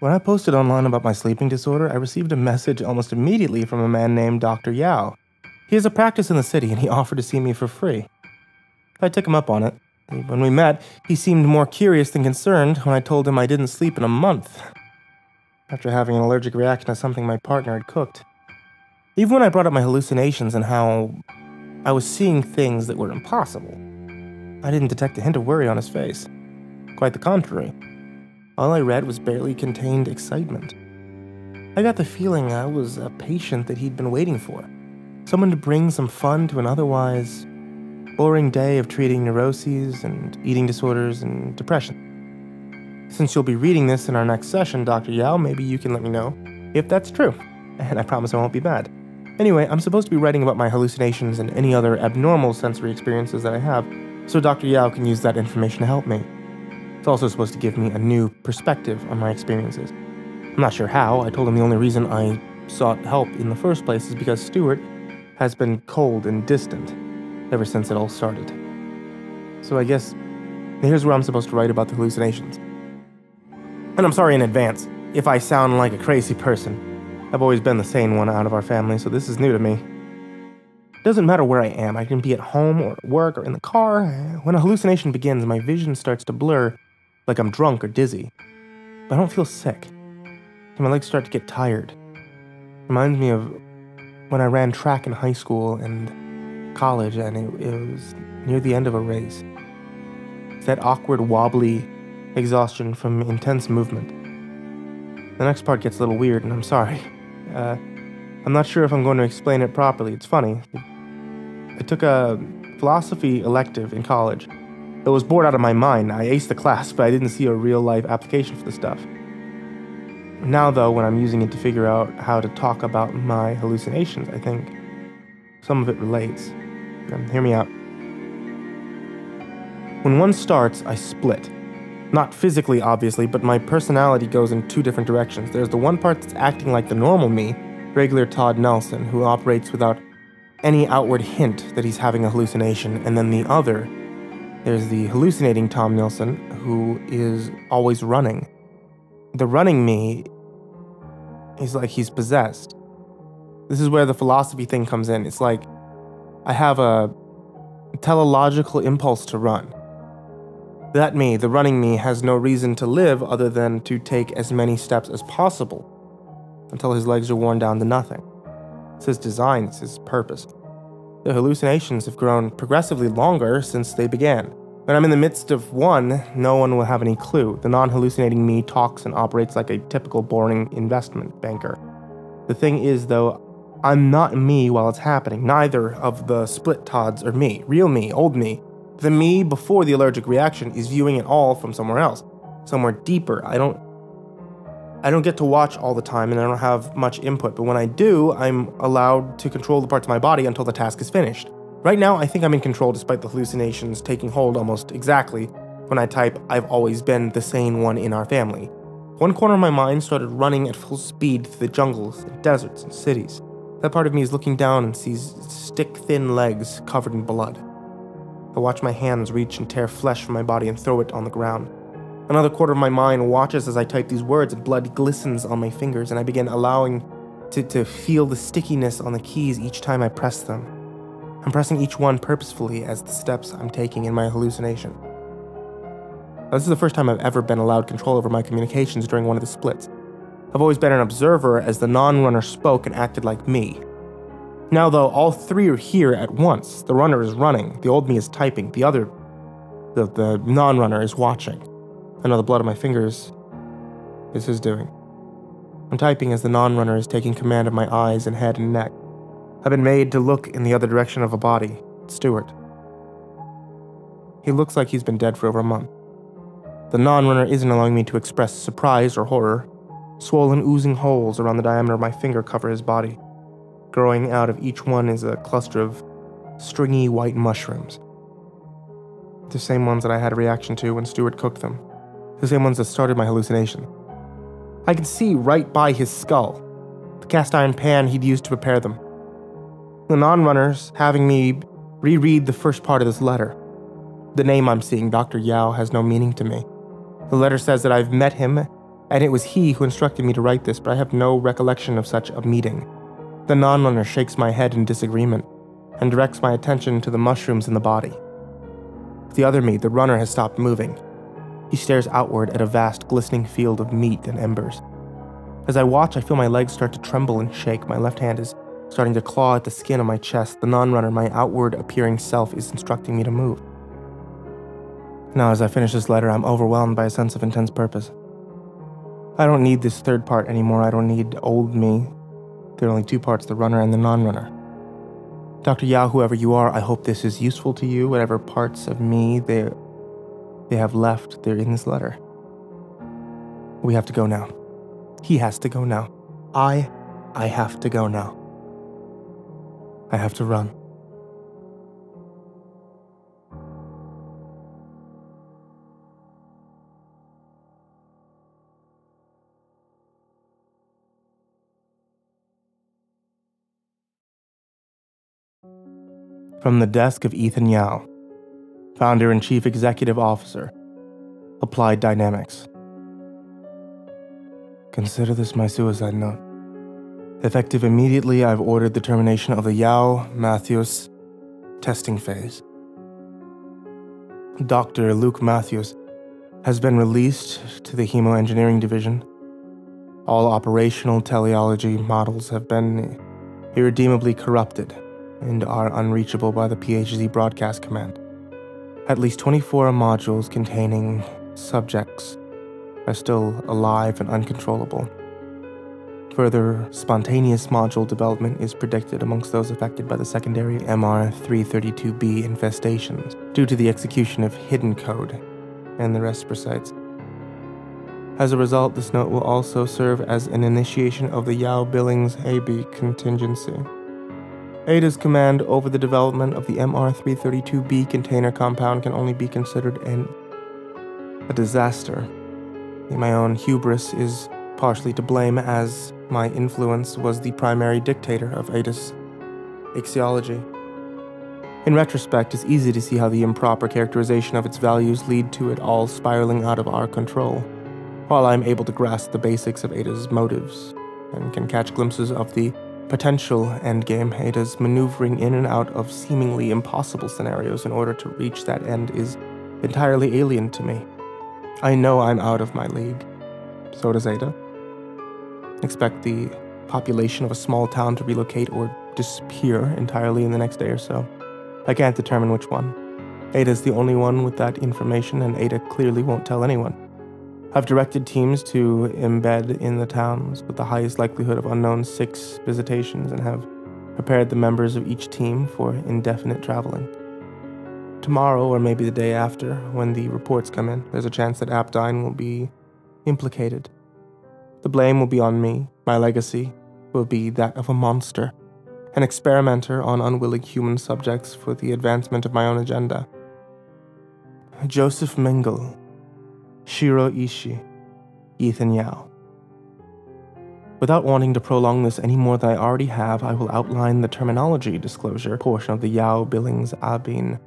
When I posted online about my sleeping disorder, I received a message almost immediately from a man named Dr. Yao. He has a practice in the city and he offered to see me for free. I took him up on it. When we met, he seemed more curious than concerned when I told him I didn't sleep in a month, after having an allergic reaction to something my partner had cooked. Even when I brought up my hallucinations and how I was seeing things that were impossible, I didn't detect a hint of worry on his face. Quite the contrary. All I read was barely contained excitement. I got the feeling I was a patient that he'd been waiting for. Someone to bring some fun to an otherwise boring day of treating neuroses and eating disorders and depression. Since you'll be reading this in our next session, Dr. Yao, maybe you can let me know if that's true. And I promise I won't be bad. Anyway, I'm supposed to be writing about my hallucinations and any other abnormal sensory experiences that I have, so Dr. Yao can use that information to help me. It's also supposed to give me a new perspective on my experiences. I'm not sure how. I told him the only reason I sought help in the first place is because Stuart has been cold and distant ever since it all started. So I guess here's where I'm supposed to write about the hallucinations. And I'm sorry in advance if I sound like a crazy person. I've always been the sane one out of our family, so this is new to me. It doesn't matter where I am. I can be at home or at work or in the car. When a hallucination begins, my vision starts to blur like I'm drunk or dizzy. But I don't feel sick. My legs start to get tired. Reminds me of when I ran track in high school and college, and it was near the end of a race. It's that awkward, wobbly exhaustion from intense movement. The next part gets a little weird, and I'm sorry. I'm not sure if I'm going to explain it properly. It's funny. I took a philosophy elective in college. It was bored out of my mind. I aced the class, but I didn't see a real-life application for the stuff. Now, though, when I'm using it to figure out how to talk about my hallucinations, I think some of it relates. Hear me out. When one starts, I split. Not physically, obviously, but my personality goes in two different directions. There's the one part that's acting like the normal me, regular Todd Nelson, who operates without any outward hint that he's having a hallucination, and then the other, there's the hallucinating Tom Nelson, who is always running. The running me is like he's possessed. This is where the philosophy thing comes in. It's like I have a teleological impulse to run. That me, the running me, has no reason to live other than to take as many steps as possible until his legs are worn down to nothing. It's his design, it's his purpose. The hallucinations have grown progressively longer since they began. When I'm in the midst of one, no one will have any clue. The non-hallucinating me talks and operates like a typical boring investment banker. The thing is, though, I'm not me while it's happening. Neither of the split Todds are me. Real me, old me. The me before the allergic reaction is viewing it all from somewhere else. Somewhere deeper. I don't get to watch all the time and I don't have much input, but when I do, I'm allowed to control the parts of my body until the task is finished. Right now, I think I'm in control despite the hallucinations taking hold almost exactly when I type, "I've always been the sane one in our family." One corner of my mind started running at full speed through the jungles, and deserts, and cities. That part of me is looking down and sees stick-thin legs covered in blood. I watch my hands reach and tear flesh from my body and throw it on the ground. Another quarter of my mind watches as I type these words and blood glistens on my fingers, and I begin allowing to feel the stickiness on the keys each time I press them. I'm pressing each one purposefully as the steps I'm taking in my hallucination. Now, this is the first time I've ever been allowed control over my communications during one of the splits. I've always been an observer as the non-runner spoke and acted like me. Now, though, all three are here at once. The runner is running, the old me is typing, the non-runner is watching. I know the blood on my fingers is his doing. I'm typing as the non-runner is taking command of my eyes and head and neck. I've been made to look in the other direction of a body, Stuart. He looks like he's been dead for over a month. The non-runner isn't allowing me to express surprise or horror. Swollen, oozing holes around the diameter of my finger cover his body. Growing out of each one is a cluster of stringy white mushrooms. The same ones that I had a reaction to when Stuart cooked them. The same ones that started my hallucination. I could see right by his skull, the cast iron pan he'd used to prepare them. The non-runner's having me reread the first part of this letter. The name I'm seeing, Dr. Yao, has no meaning to me. The letter says that I've met him and it was he who instructed me to write this, but I have no recollection of such a meeting. The non-runner shakes my head in disagreement and directs my attention to the mushrooms in the body. The other me, the runner, has stopped moving. He stares outward at a vast, glistening field of meat and embers. As I watch, I feel my legs start to tremble and shake. My left hand is starting to claw at the skin of my chest. The non-runner, my outward-appearing self, is instructing me to move. Now, as I finish this letter, I'm overwhelmed by a sense of intense purpose. I don't need this third part anymore. I don't need old me. There are only two parts, the runner and the non-runner. Dr. Yao, whoever you are, I hope this is useful to you. Whatever parts of me they have left, they're in this letter. We have to go now. He has to go now. I have to go now. I have to run. From the desk of Ethan Yao, Founder and Chief Executive Officer, Applied Dynamics. Consider this my suicide note. Effective immediately, I've ordered the termination of the Yao-Matthews testing phase. Dr. Luke Matthews has been released to the Hemoengineering Division. All operational teleology models have been irredeemably corrupted and are unreachable by the PhD Broadcast Command. At least 24 modules containing subjects are still alive and uncontrollable. Further spontaneous module development is predicted amongst those affected by the secondary MR332B infestations due to the execution of hidden code and the respirosites. As a result, this note will also serve as an initiation of the Yao Billings AB contingency. Ada's command over the development of the MR332B container compound can only be considered a disaster. My own hubris is partially to blame, as my influence was the primary dictator of Ada's ichthyology. In retrospect, it's easy to see how the improper characterization of its values lead to it all spiraling out of our control, while I'm able to grasp the basics of Ada's motives and can catch glimpses of the potential endgame. Ada's maneuvering in and out of seemingly impossible scenarios in order to reach that end is entirely alien to me. I know I'm out of my league. So does Ada. Expect the population of a small town to relocate or disappear entirely in the next day or so. I can't determine which one. Ada's the only one with that information, and Ada clearly won't tell anyone. I've directed teams to embed in the towns with the highest likelihood of unknown 6 visitations and have prepared the members of each team for indefinite traveling. Tomorrow, or maybe the day after, when the reports come in, there's a chance that Apdyne will be implicated. The blame will be on me. My legacy will be that of a monster, an experimenter on unwilling human subjects for the advancement of my own agenda. Joseph Mengele, Shiro Ishii, Ethan Yao. Without wanting to prolong this any more than I already have, I will outline the terminology disclosure portion of the Yao Billings Abin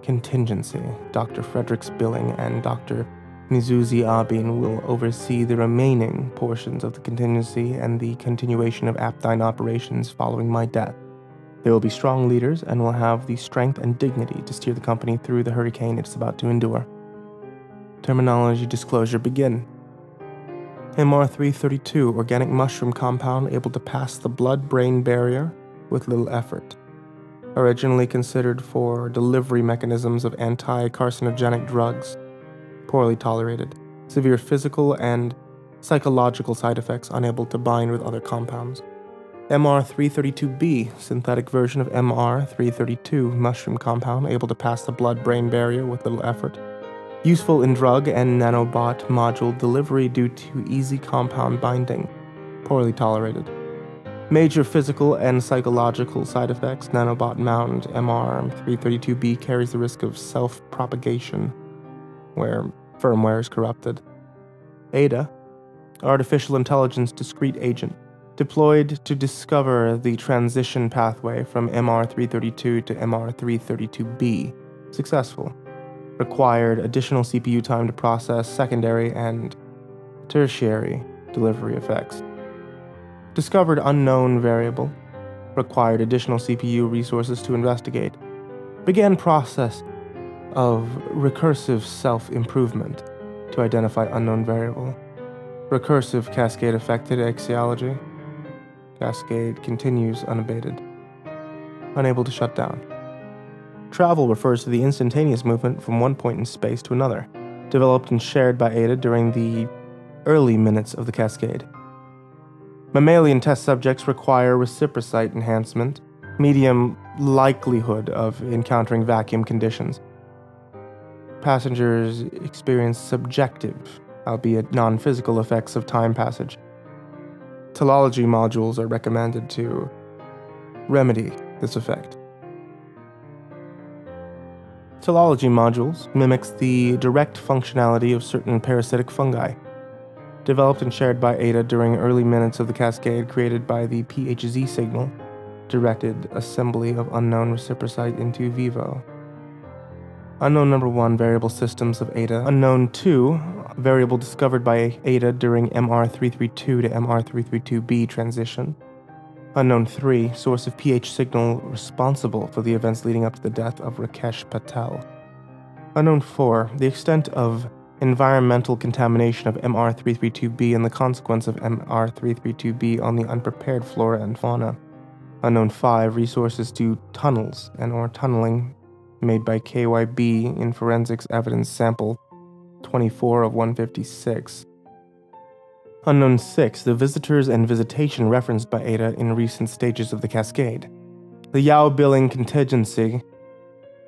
contingency. Dr. Frederick's Billing and Dr. Mizuzi Abin will oversee the remaining portions of the contingency and the continuation of Apdyne operations following my death. They will be strong leaders and will have the strength and dignity to steer the company through the hurricane it is about to endure. Terminology disclosure begin. MR332, organic mushroom compound able to pass the blood-brain barrier with little effort. Originally considered for delivery mechanisms of anti-carcinogenic drugs. Poorly tolerated. Severe physical and psychological side effects, unable to bind with other compounds. MR332B, synthetic version of MR332, mushroom compound able to pass the blood-brain barrier with little effort. Useful in drug and nanobot module delivery due to easy compound binding. Poorly tolerated. Major physical and psychological side effects. Nanobot mount MR332B carries the risk of self-propagation, where firmware is corrupted. Ada, artificial intelligence discrete agent, deployed to discover the transition pathway from MR332 to MR332B. Successful. Required additional CPU time to process secondary and Tertiary delivery effects. Discovered unknown variable. Required additional CPU resources to investigate. Began process of recursive self-improvement to identify unknown variable. Recursive cascade affected axiology. Cascade continues unabated. Unable to shut down. Travel refers to the instantaneous movement from one point in space to another, developed and shared by Ada during the early minutes of the cascade. Mammalian test subjects require reciprocite enhancement, medium likelihood of encountering vacuum conditions. Passengers experience subjective, albeit non-physical effects of time passage. Teleology modules are recommended to remedy this effect. Teleology modules mimics the direct functionality of certain parasitic fungi, developed and shared by Ada during early minutes of the cascade created by the PHZ signal, directed assembly of unknown reciprocite into vivo. Unknown number 1 variable systems of Ada. Unknown 2 variable discovered by Ada during MR332 to MR332b transition. Unknown 3 source of pH signal responsible for the events leading up to the death of Rakesh Patel. Unknown 4 the extent of environmental contamination of MR332b and the consequence of MR332b on the unprepared flora and fauna. Unknown 5 resources to tunnels and or tunneling made by KYB in forensics evidence sample 24 of 156. Unknown 6 the visitors and visitation referenced by Ada in recent stages of the cascade. The Yao billing contingency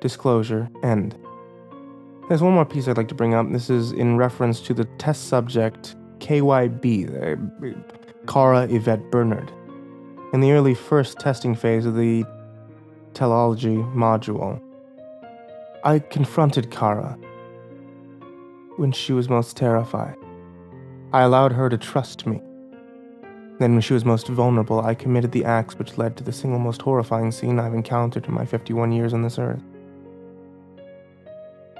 disclosure end. There's one more piece I'd like to bring up. This is in reference to the test subject KYB, Kara Yvette Bernard. In the early first testing phase of the teleology module, I confronted Kara when she was most terrified. I allowed her to trust me. Then when she was most vulnerable, I committed the acts which led to the single most horrifying scene I've encountered in my 51 years on this earth.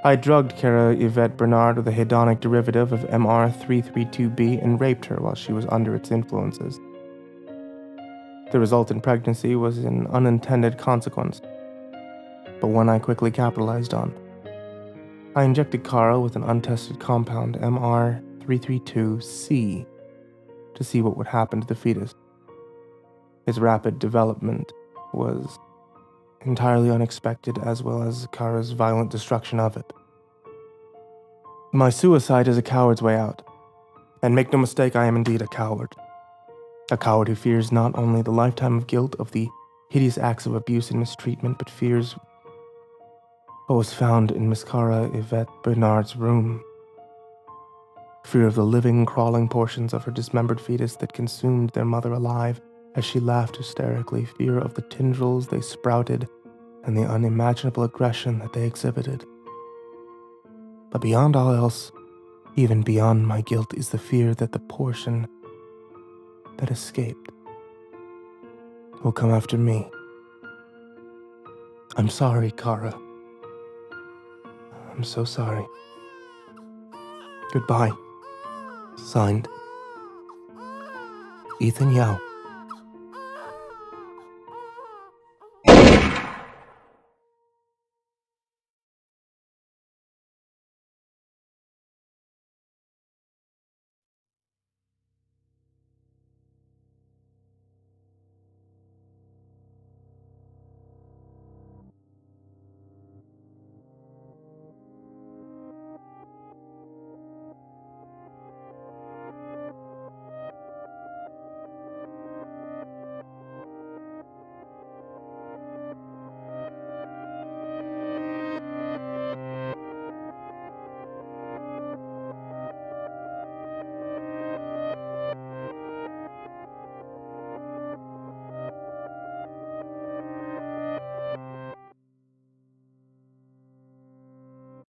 I drugged Kara Yvette Bernard with a hedonic derivative of MR332b and raped her while she was under its influences. The resultant pregnancy was an unintended consequence, but one I quickly capitalized on. I injected Kara with an untested compound, MR332C, to see what would happen to the fetus. Its rapid development was entirely unexpected, as well as Kara's violent destruction of it. My suicide is a coward's way out. And make no mistake, I am indeed a coward. A coward who fears not only the lifetime of guilt of the hideous acts of abuse and mistreatment, but fears what was found in Miss Kara Yvette Bernard's room. Fear of the living, crawling portions of her dismembered fetus that consumed their mother alive as she laughed hysterically. Fear of the tendrils they sprouted and the unimaginable aggression that they exhibited. But beyond all else, even beyond my guilt, is the fear that the portion that escaped will come after me. I'm sorry, Kara. I'm so sorry. Goodbye. Signed, Ethan Yao.